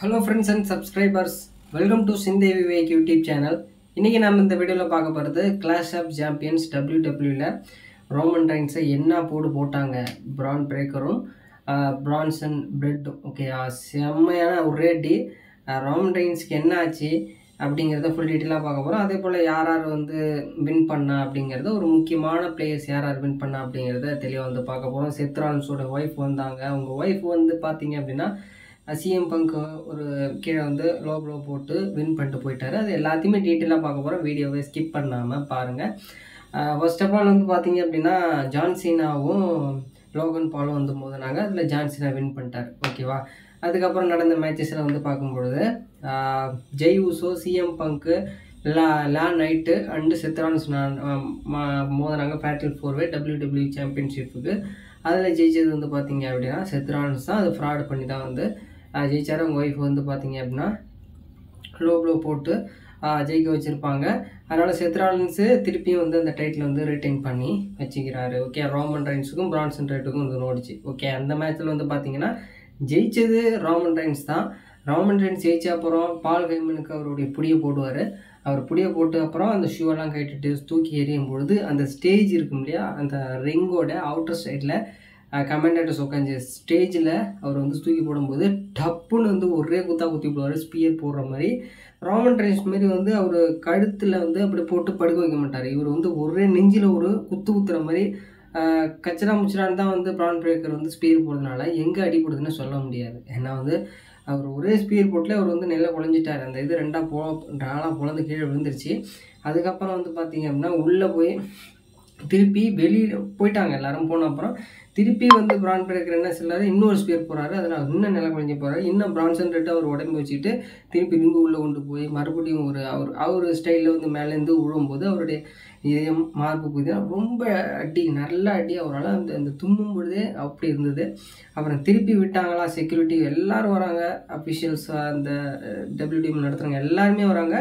Hello friends and subscribers, welcome to Sindhe Vivek YouTube channel. இன்னைக்கு நாம இந்த வீடியோல பார்க்க போறது Clash of Champions WWE Roman rhymes என்ன போட்டாங்க பிரான் பிரேக்கரும் பிரான்சன் பிரெட் ஓகே செம்மையான ஒரு ரேட்டி ரோமன் ரைன்ஸ்க்கு என்ன ஆச்சு அப்படிங்கறத ஃபுல் டீடைலா பார்க்க போறோம். அதே போல யார் வந்து வின் பண்ணா அப்படிங்கறது ஒரு முக்கியமான பிளேயர்ஸ் யார் வின் பண்ணா அப்படிங்கறத தெளிவா வந்து பார்க்க போறோம். செத் ராலின்ஸோட வைஃப் வந்தாங்க. அவங்க வைஃப் வந்து பாத்தீங்க அப்படினா சிஎம் பங்க் ஒரு கீழே வந்து லோ போட்டு வின் பண்ணிட்டு போயிட்டாரு. அது எல்லாத்தையுமே டீட்டெயிலாக பார்க்க போகிறோம். வீடியோவை ஸ்கிப் பண்ணாமல் பாருங்கள். ஃபர்ஸ்ட் ஆஃப் ஆல் வந்து பார்த்தீங்க அப்படின்னா ஜான்சீனாவும் லோகன் பாலும் வந்து மோதினாங்க. அதில் ஜான்சீனா வின் பண்ணிட்டார். ஓகேவா. அதுக்கப்புறம் நடந்த மேட்சஸில் வந்து பார்க்கும்பொழுது Jey Uso CM Punk La Knight and Seth Rollins மோதினாங்க ஃபேட்டல் 4-வே WWE சாம்பியன்ஷிப்புக்கு. அதில் ஜெயிச்சது வந்து பார்த்தீங்க அப்படின்னா செத்ரான்ஸ் தான். அது ஃப்ராட் பண்ணி தான் வந்து ஜெயிச்சார். அவங்க ஒய்ஃப் வந்து பார்த்தீங்க அப்படின்னா லோ போட்டு ஜெயிக்க வச்சுருப்பாங்க. அதனால் செத்ராலின்ஸு திருப்பியும் வந்து அந்த டைட்டில் வந்து ரிட்டைன் பண்ணி வச்சுக்கிறாரு. ஓகே. ரோமன் ரைன்ஸுக்கும் பிரான்சன் ரைட்டுக்கும் வந்து நோடிச்சு. ஓகே. அந்த மேட்ச்சில் வந்து பார்த்தீங்கன்னா ஜெயிச்சது ரோமன் ரைன்ஸ் தான். ரோமன் ரைன்ஸ் ஜெயிச்ச அப்புறம் பால் ஹெய்மனுக்கு அவருடைய புடியை போடுவார். அவர் புடியை போட்டு அப்புறம் அந்த ஷூவெல்லாம் கட்டிட்டு தூக்கி எறியும் பொழுது அந்த ஸ்டேஜ் இருக்கும் இல்லையா, அந்த ரிங்கோட அவுட்டர் சைடில் கமெண்டேட்டர்ஸ் உட்காந்து ஸ்டேஜில் அவர் வந்து தூக்கி போடும்போது டப்புன்னு வந்து ஒரே குத்தி போடுவார். ஸ்பியர் போடுற மாதிரி. ரோமன் ரைன்ஸ் மாரி வந்து அவர் கழுத்தில் வந்து அப்படி போட்டு படுக்க வைக்க மாட்டார். இவர் வந்து ஒரே நெஞ்சில் ஒரு குத்துற மாதிரி கச்சரா முச்சரான்னு தான் வந்து பிரான் பிரேக்கர் வந்து ஸ்பியர் போடுறதுனால எங்கே அடிப்படுதுன்னு சொல்ல முடியாது. ஏன்னா வந்து அவர் ஒரே ஸ்பீர் போட்டில் அவர் வந்து நெல்லை குழஞ்சிட்டார். அந்த இது நாளாக பொழந்து கீழே விழுந்துருச்சு. அதுக்கப்புறம் வந்து பார்த்தீங்க அப்படின்னா உள்ளே போய் திருப்பி வெளியில் போயிட்டாங்க. எல்லாரும் போன அப்புறம் திருப்பி வந்து பிரான் பிரேக்கர் என்ன சொல்லாரு, இன்னொரு ஸ்பியர் போகிறாரு. அதில் இன்னும் நில குழஞ்சி போகிறாரு. இன்னும் பிரான்சன் ரேட்டு அவர் உடம்பு வச்சுக்கிட்டு திருப்பி ரிங்கு உள்ளே கொண்டு போய் மறுபடியும் அவர் ஸ்டைலில் வந்து மேலேருந்து விழும்போது அவருடைய இதயம் மார்பு புதிய ரொம்ப நல்ல அடி. அவரால் அந்த தும்மும் பொழுதே அப்படி இருந்தது. அப்புறம் திருப்பி விட்டாங்களா, செக்யூரிட்டி எல்லோரும் வராங்க, அஃபிஷியல்ஸ் அந்த WWE நடத்துகிறவங்க எல்லாருமே வராங்க.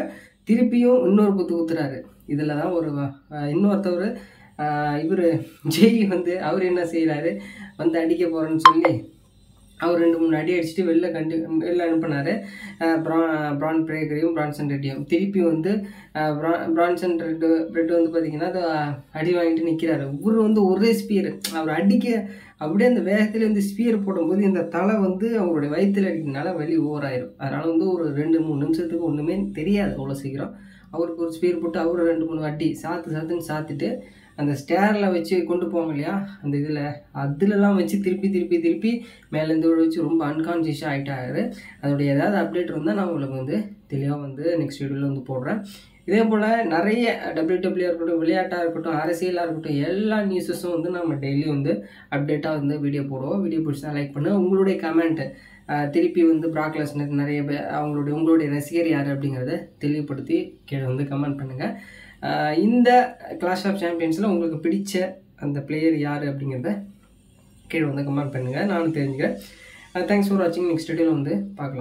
திருப்பியும் இன்னொரு குத்துறாரு. இதில் தான் இன்னொருத்தவர் இவர் ஜெய் வந்து அவர் என்ன செய்கிறாரு, வந்து அடிக்க போகிறேன்னு சொல்லி அவர் 2-3 அடி அடிச்சுட்டு வெளில அனுப்பினார் பிரான் பிரேக்கரையும் பிரான்சன் ரெட்டியும். திருப்பி வந்து பிரான்சன் ரெட்டு வந்து பார்த்திங்கன்னா அது அடி வாங்கிட்டு நிற்கிறாரு. இவர் வந்து ஒரே ஸ்பியர் அவர் அடிக்க அப்படியே அந்த வேகத்தில் வந்து ஸ்பியர் போடும்போது இந்த தலை வந்து அவருடைய வயிற்றில் அடிக்கிறதுனால வெளி ஓவராயிரும். அதனால் வந்து ஒரு 2-3 நிமிஷத்துக்கு ஒன்றுமே தெரியாது அவ்வளோ சீக்கிரம். அவருக்கு ஒரு ஸ்பியர் போட்டு அவர் 2-3 அடி சாத்துன்னு சாத்திட்டு அந்த ஸ்டேரில் வச்சு கொண்டு போவாங்க இல்லையா, அந்த அதுலலாம் வச்சு திருப்பி மேலேருந்து வச்சு ரொம்ப அன்கான்ஷியஸாக ஆகிட்டாரு. அதோடைய ஏதாவது அப்டேட் இருந்தால் நான் உங்களுக்கு வந்து தெளிவாக வந்து நெக்ஸ்ட் வீடியோவில் வந்து போடுறேன். இதே போல் நிறைய WWE இருக்கட்டும், விளையாட்டாக இருக்கட்டும், அரசியலாக இருக்கட்டும், எல்லா நியூஸஸும் வந்து நம்ம டெய்லி வந்து அப்டேட்டாக வந்து வீடியோ போடுவோம். வீடியோ பிடிச்சா லைக் பண்ணு. உங்களுடைய கமெண்ட்டு திருப்பி வந்து பிராக் லெஸ்னர் நிறைய பேர் உங்களுடைய ரசிகர் யார் அப்படிங்கிறத தெளிவுபடுத்தி கீழே வந்து கமெண்ட் பண்ணுங்கள். இந்த கிளாஷ் ஆஃப் சாம்பியன்ஸில் உங்களுக்கு பிடிச்ச அந்த பிளேயர் யார் அப்படிங்கிறத கீழே வந்து கமெண்ட் பண்ணுங்கள். நானும் தெரிஞ்சுக்கிறேன். தேங்க்ஸ் ஃபார் வாட்சிங். நெக்ஸ்ட் வீடியோவில் வந்து பார்க்கலாம்.